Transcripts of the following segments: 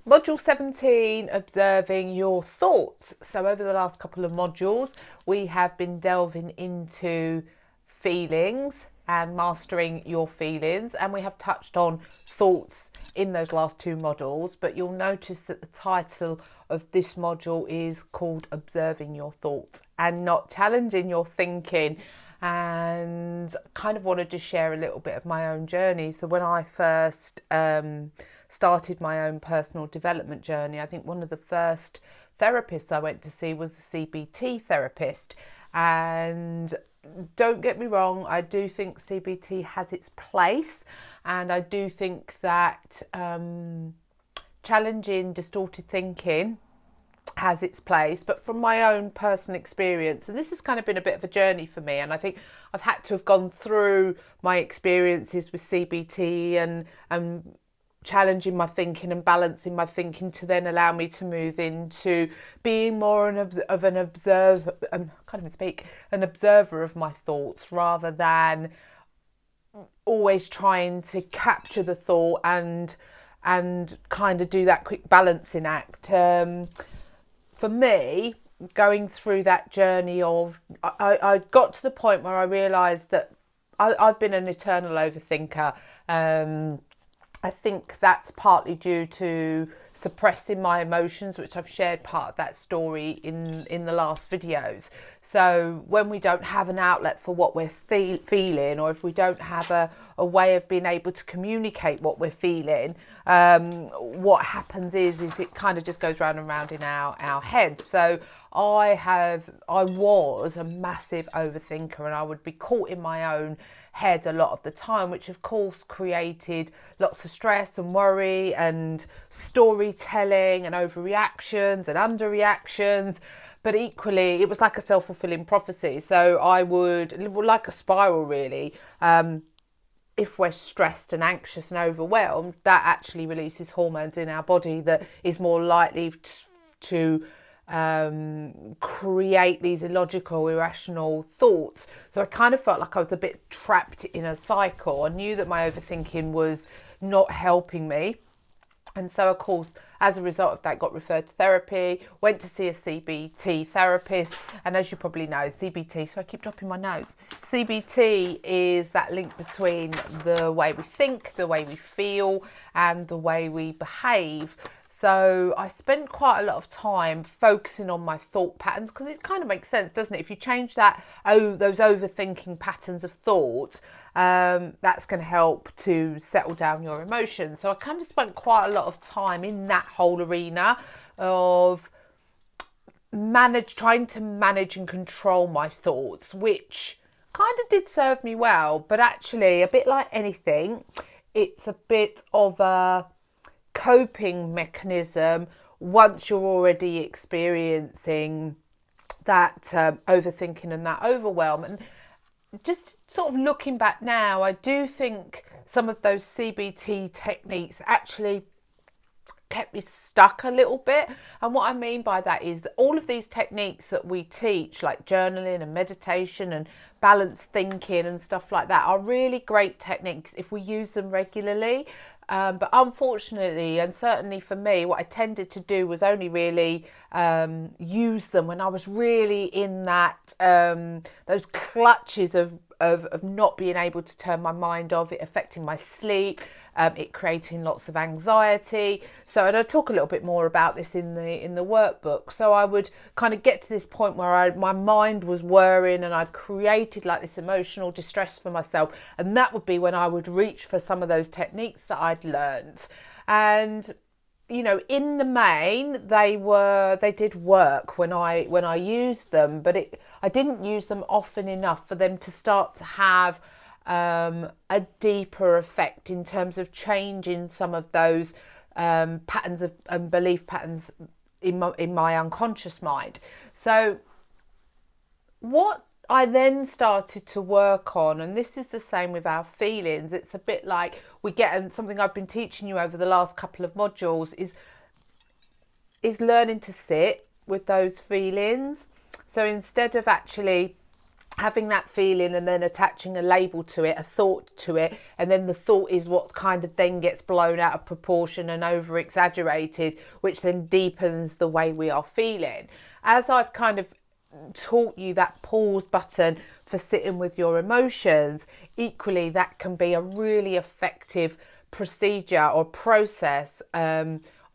Module 17, observing your thoughts. So over the last couple of modules, we have been delving into feelings and mastering your feelings, and we have touched on thoughts in those last two modules, but you'll notice that the title of this module is called Observing Your Thoughts and not challenging your thinking. And kind of wanted to share a little bit of my own journey. So when I first started my own personal development journey, I think one of the first therapists I went to see was a CBT therapist. And don't get me wrong, I do think CBT has its place, and I do think that challenging distorted thinking has its place. But from my own personal experience, and this has kind of been a bit of a journey for me, and I think I've had to have gone through my experiences with CBT and challenging my thinking and balancing my thinking to then allow me to move into being more of an observer, can't even speak, an observer of my thoughts, rather than always trying to capture the thought and kind of do that quick balancing act. For me, going through that journey of, I got to the point where I realised that I've been an eternal overthinker. I think that's partly due to suppressing my emotions, which I've shared part of that story in the last videos. So when we don't have an outlet for what we're feeling, or if we don't have a way of being able to communicate what we're feeling, what happens is it kind of just goes round and round in our heads. So I was a massive overthinker, and I would be caught in my own head a lot of the time, which of course created lots of stress and worry and storytelling and overreactions and underreactions. But equally, it was like a self-fulfilling prophecy. So I would, like a spiral really, if we're stressed and anxious and overwhelmed, that actually releases hormones in our body that is more likely to create these illogical, irrational thoughts. So I kind of felt like I was a bit trapped in a cycle. I knew that my overthinking was not helping me. And so, of course, as a result of that, got referred to therapy, went to see a CBT therapist. And as you probably know, CBT, so I keep dropping my notes. CBT is that link between the way we think, the way we feel, and the way we behave. So I spent quite a lot of time focusing on my thought patterns, because it kind of makes sense, doesn't it? If you change those overthinking patterns of thought, that's going to help to settle down your emotions. So I kind of spent quite a lot of time in that whole arena of trying to manage and control my thoughts, which kind of did serve me well. But actually, a bit like anything, it's a bit of a coping mechanism once you're already experiencing that overthinking and that overwhelm. And just sort of looking back now, I do think some of those CBT techniques actually kept me stuck a little bit. And what I mean by that is that all of these techniques that we teach, like journaling and meditation and balanced thinking and stuff like that, are really great techniques if we use them regularly. But unfortunately, and certainly for me, what I tended to do was only really use them when I was really in that those clutches of not being able to turn my mind off, it affecting my sleep, it creating lots of anxiety. So, and I talk a little bit more about this in the workbook. So I would kind of get to this point where my mind was worrying, and I'd created like this emotional distress for myself, and that would be when I would reach for some of those techniques that I'd learned. And you know, in the main, they did work when I used them, but I didn't use them often enough for them to start to have a deeper effect in terms of changing some of those patterns of and belief patterns in my unconscious mind. So what I then started to work on, and this is the same with our feelings, it's a bit like we get, and something I've been teaching you over the last couple of modules is learning to sit with those feelings. So instead of actually having that feeling and then attaching a label to it, a thought to it, and then the thought is what kind of then gets blown out of proportion and over exaggerated, which then deepens the way we are feeling. As I've kind of taught you that pause button for sitting with your emotions, equally that can be a really effective procedure or process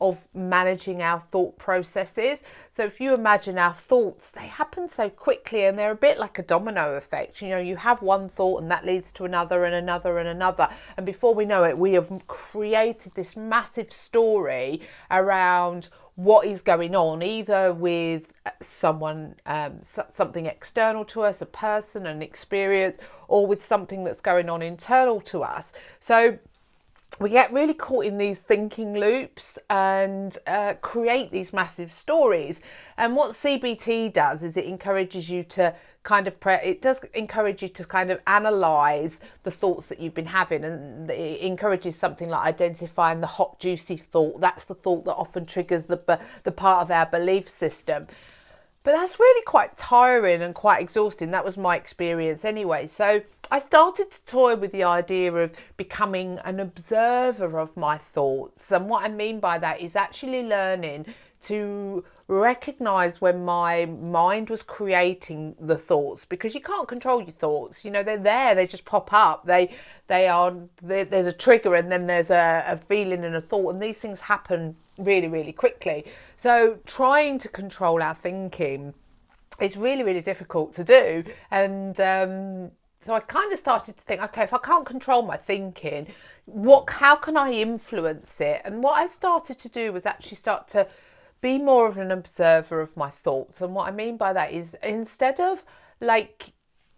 of managing our thought processes. So if you imagine our thoughts, they happen so quickly and they're a bit like a domino effect. You know, you have one thought and that leads to another and another and another. And before we know it, we have created this massive story around what is going on, either with someone, something external to us, a person, an experience, or with something that's going on internal to us. So we get really caught in these thinking loops and create these massive stories. And what CBT does is it encourages you to it does encourage you to kind of analyze the thoughts that you've been having, and it encourages something like identifying the hot, juicy thought. That's the thought that often triggers the part of our belief system. But that's really quite tiring and quite exhausting. That was my experience anyway. So I started to toy with the idea of becoming an observer of my thoughts. And what I mean by that is actually learning to recognize when my mind was creating the thoughts, because you can't control your thoughts. You know, they're there, they just pop up. There's a trigger and then there's a feeling and a thought, and these things happen really, really quickly. So trying to control our thinking is really, really difficult to do. And so I kind of started to think, okay, if I can't control my thinking, how can I influence it? And what I started to do was actually start to be more of an observer of my thoughts. And what I mean by that is, instead of like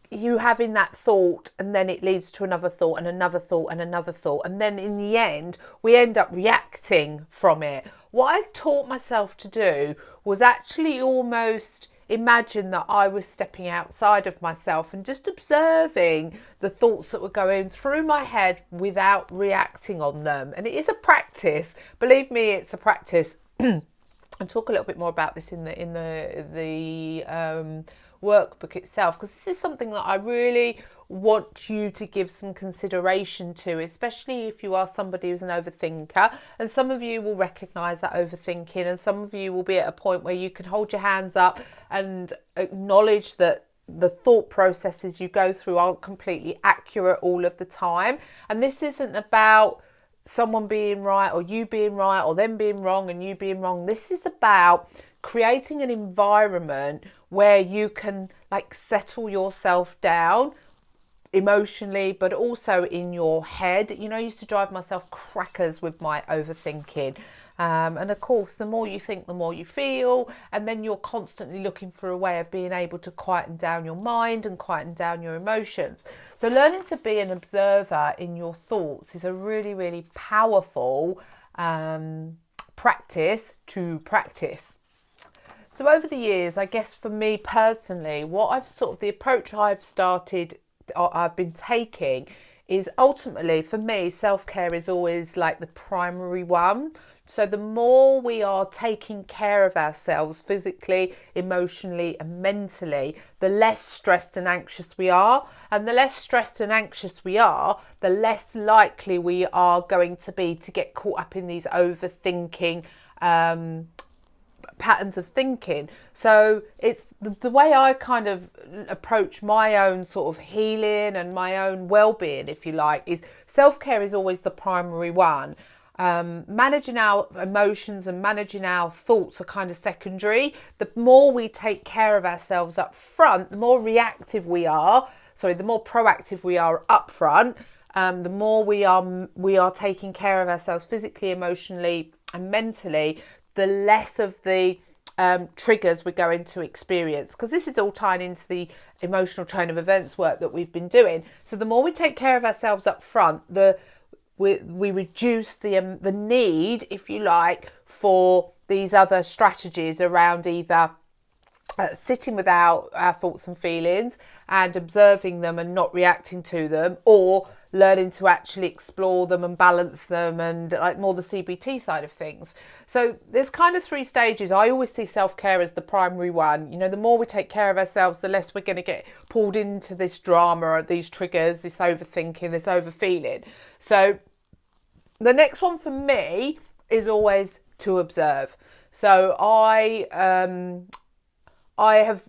you having that thought and then it leads to another thought and another thought and another thought, and then in the end we end up reacting from it, what I taught myself to do was actually almost imagine that I was stepping outside of myself and just observing the thoughts that were going through my head without reacting on them. And it is a practice, believe me, it's a practice. I'll talk a little bit more about this in the workbook itself, because this is something that I really want you to give some consideration to, especially if you are somebody who's an overthinker. And some of you will recognise that overthinking, and some of you will be at a point where you can hold your hands up and acknowledge that the thought processes you go through aren't completely accurate all of the time. And this isn't about someone being right or you being right or them being wrong and you being wrong. This is about creating an environment where you can like settle yourself down emotionally, but also in your head. You know, I used to drive myself crackers with my overthinking. And of course, the more you think, the more you feel. And then you're constantly looking for a way of being able to quieten down your mind and quieten down your emotions. So learning to be an observer in your thoughts is a really, really powerful practice to practice. So over the years, I guess for me personally, the approach I've been taking is ultimately, for me, self-care is always like the primary one. So the more we are taking care of ourselves physically, emotionally and mentally, the less stressed and anxious we are. And the less stressed and anxious we are, the less likely we are going to be to get caught up in these overthinking patterns of thinking. So it's the way I kind of approach my own sort of healing and my own well-being, if you like, is self-care is always the primary one. Managing our emotions and managing our thoughts are kind of secondary. The more we take care of ourselves up front, the more proactive we are up front, the more we are taking care of ourselves physically, emotionally and mentally, the less of the triggers we're going to experience, because this is all tying into the emotional chain of events work that we've been doing. So the more we take care of ourselves up front, we reduce the need, if you like, for these other strategies around either sitting with our thoughts and feelings and observing them and not reacting to them, or learning to actually explore them and balance them, and like more the CBT side of things. So there's kind of 3 stages. I always see self-care as the primary one. You know, the more we take care of ourselves, the less we're going to get pulled into this drama or these triggers, this overthinking, this overfeeling. So the next one for me is always to observe. So I have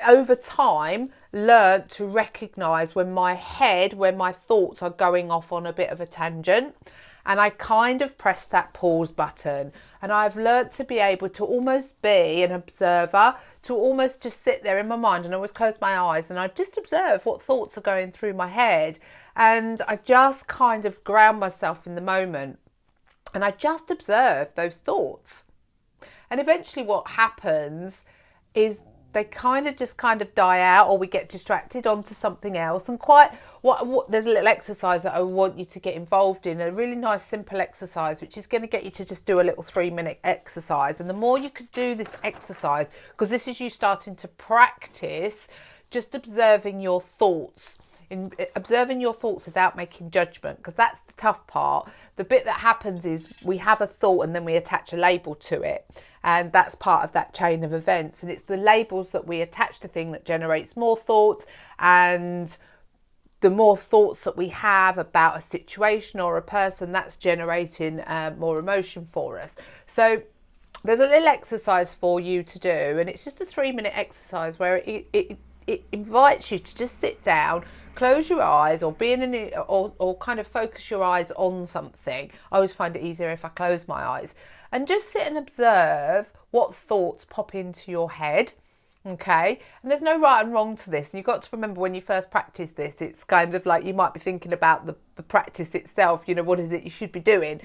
over time learned to recognize when my thoughts are going off on a bit of a tangent, and I kind of press that pause button, and I've learned to be able to almost be an observer, to almost just sit there in my mind, and I always close my eyes and I just observe what thoughts are going through my head, and I just kind of ground myself in the moment, and I just observe those thoughts. And eventually what happens is they kind of die out, or we get distracted onto something else. And there's a little exercise that I want you to get involved in, a really nice simple exercise, which is going to get you to just do a little 3-minute exercise. And the more you could do this exercise, because this is you starting to practice just observing your thoughts, observing your thoughts without making judgment, because that's the tough part. The bit that happens is we have a thought and then we attach a label to it, and that's part of that chain of events, and it's the labels that we attach to things that generates more thoughts, and the more thoughts that we have about a situation or a person, that's generating more emotion for us. So there's a little exercise for you to do, and it's just a 3-minute exercise where it invites you to just sit down, close your eyes, or or kind of focus your eyes on something. I always find it easier if I close my eyes, and just sit and observe what thoughts pop into your head. Okay, and there's no right and wrong to this, and you've got to remember when you first practice this, it's kind of like you might be thinking about the practice itself, you know, what is it you should be doing,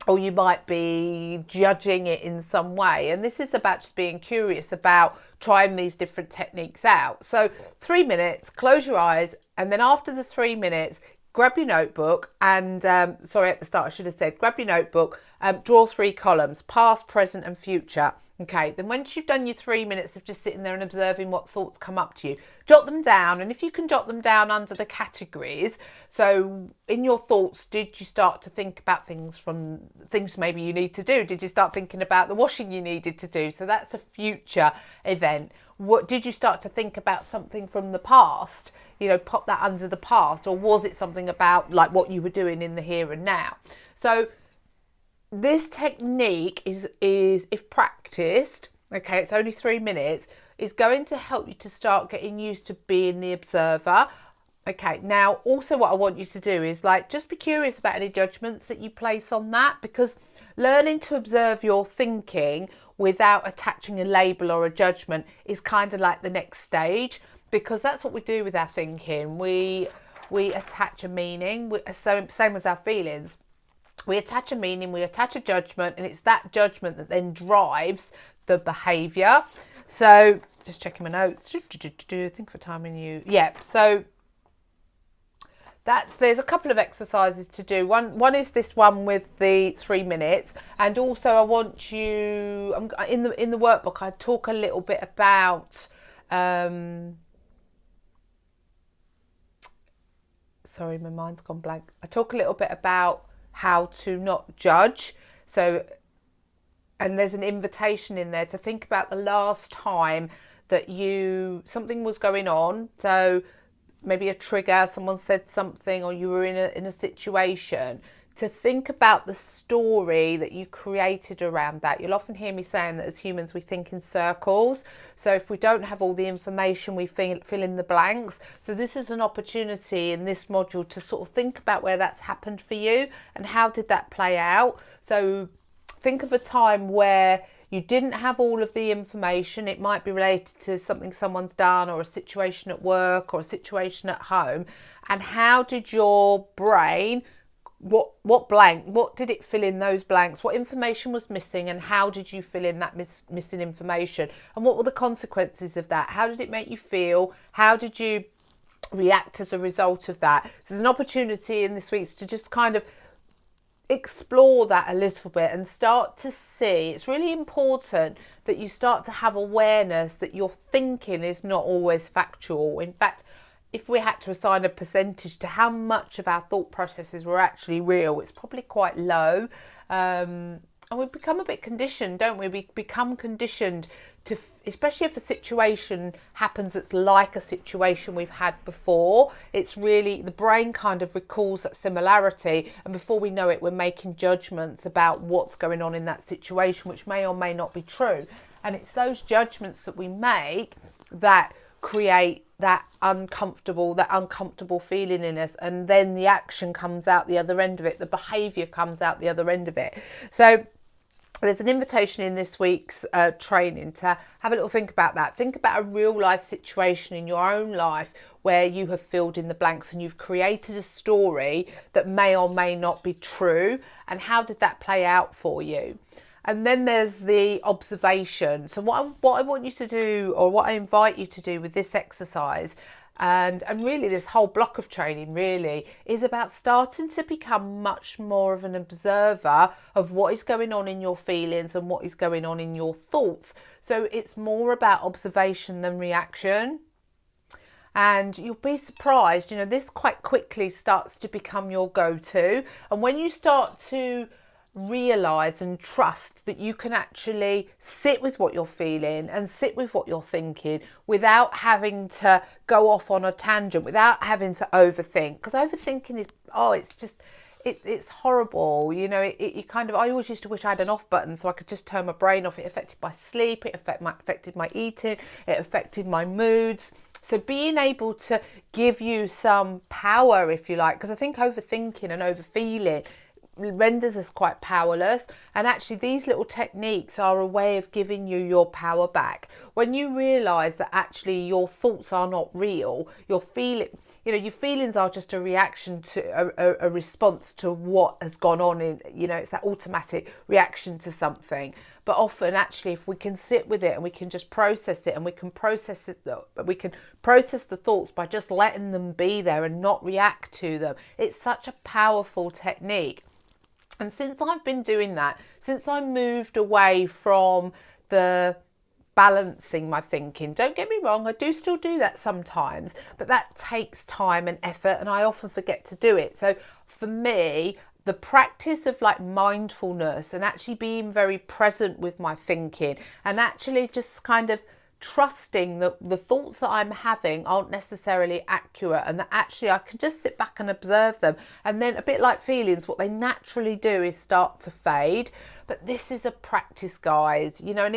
or you might be judging it in some way. And this is about just being curious about trying these different techniques out. So 3 minutes, close your eyes, and then after the 3 minutes, grab your notebook and, sorry, at the start I should have said, grab your notebook, draw 3 columns, past, present and future. Okay, then once you've done your 3 minutes of just sitting there and observing what thoughts come up to you, jot them down. And if you can jot them down under the categories, so in your thoughts, did you start to think about things maybe you need to do? Did you start thinking about the washing you needed to do? So that's a future event. What did you start to think about something from the past? You know, pop that under the past, or was it something about like what you were doing in the here and now? So this technique is if practiced, okay, it's only 3 minutes, is going to help you to start getting used to being the observer. Okay, now also what I want you to do is like just be curious about any judgments that you place on that, because learning to observe your thinking without attaching a label or a judgment is kind of like the next stage, because that's what we do with our thinking. We attach a meaning, same as our feelings. We attach a meaning, we attach a judgment, and it's that judgment that then drives the behaviour. So just checking my notes. Think for timing you. Yep. So that there's a couple of exercises to do. One is this one with the 3 minutes, and also I want you in the workbook. I talk a little bit about. Sorry, my mind's gone blank. I talk a little bit about how to not judge. So, and there's an invitation in there to think about the last time that something was going on. So maybe a trigger, someone said something, or you were in a situation, to think about the story that you created around that. You'll often hear me saying that as humans we think in circles. So if we don't have all the information, we fill in the blanks. So this is an opportunity in this module to sort of think about where that's happened for you and how did that play out. So think of a time where you didn't have all of the information. It might be related to something someone's done, or a situation at work, or a situation at home. And how did your brain, what did it fill in those blanks? What information was missing, and how did you fill in that missing information? And what were the consequences of that? How did it make you feel? How did you react as a result of that? So there's an opportunity in this week to just kind of explore that a little bit and start to see. It's really important that you start to have awareness that your thinking is not always factual. In fact, if we had to assign a percentage to how much of our thought processes were actually real, it's probably quite low. And we become a bit conditioned, don't we? We become conditioned to, especially if a situation happens that's like a situation we've had before. It's really, the brain kind of recalls that similarity, and before we know it, we're making judgments about what's going on in that situation, which may or may not be true. And it's those judgments that we make that create that uncomfortable feeling in us, and then the action comes out the other end of it, the behavior comes out the other end of it. So there's an invitation in this week's training to have a little think about that. Think about a real life situation in your own life where you have filled in the blanks and you've created a story that may or may not be true, and how did that play out for you? And then there's the observation. So what I want you to do, or what I invite you to do with this exercise, and really this whole block of training really, is about starting to become much more of an observer of what is going on in your feelings and what is going on in your thoughts. So it's more about observation than reaction. And you'll be surprised, this quite quickly starts to become your go-to. And when you start to realize and trust that you can actually sit with what you're feeling and sit with what you're thinking without having to go off on a tangent, without having to overthink, because overthinking is it's horrible. You kind of, I always used to wish I had an off button so I could just turn my brain off. It affected my sleep, it affected my eating, it affected my moods. So being able to give you some power, if you like, because I think overthinking and overfeeling renders us quite powerless, and actually these little techniques are a way of giving you your power back. When you realize that actually your thoughts are not real, your feelings are just a reaction to a response to what has gone on in, it's that automatic reaction to something. But often actually, if we can sit with it and we can just process it, and we can process the thoughts by just letting them be there and not react to them, it's such a powerful technique. And since I've been doing that, since I moved away from the balancing my thinking, don't get me wrong, I do still do that sometimes, but that takes time and effort, and I often forget to do it. So for me, the practice of mindfulness and actually being very present with my thinking, and actually just kind of trusting that the thoughts that I'm having aren't necessarily accurate, and that actually I can just sit back and observe them, and then a bit like feelings, what they naturally do is start to fade. But this is a practice, guys, and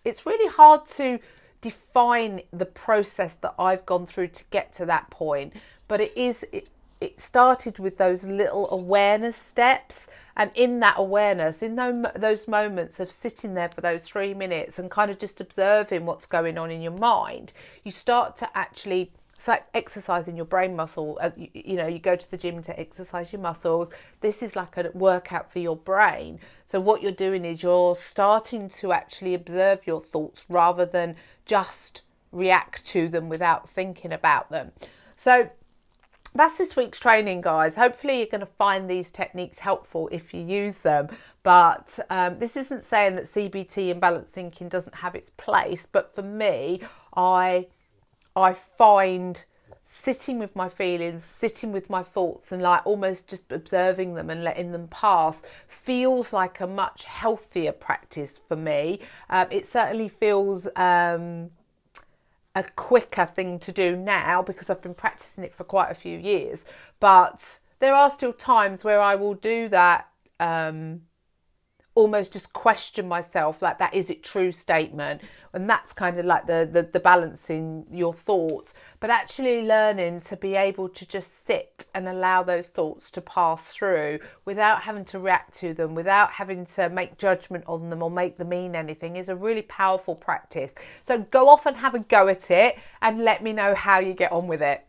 it's really hard to define the process that I've gone through to get to that point, but it started with those little awareness steps. And in that awareness, in those moments of sitting there for those 3 minutes and kind of just observing what's going on in your mind, you start to actually, it's like exercising your brain muscle. You go to the gym to exercise your muscles. This is like a workout for your brain. So what you're doing is you're starting to actually observe your thoughts rather than just react to them without thinking about them. So that's this week's training, guys. Hopefully you're going to find these techniques helpful if you use them. But this isn't saying that CBT and balanced thinking doesn't have its place. But for me, I find sitting with my feelings, sitting with my thoughts, and almost just observing them and letting them pass feels like a much healthier practice for me. It certainly feels a quicker thing to do now because I've been practicing it for quite a few years, but there are still times where I will do that, almost just question myself, that is it true statement, and that's kind of like the balancing your thoughts, but actually learning to be able to just sit and allow those thoughts to pass through without having to react to them, without having to make judgment on them or make them mean anything, is a really powerful practice. So go off and have a go at it and let me know how you get on with it.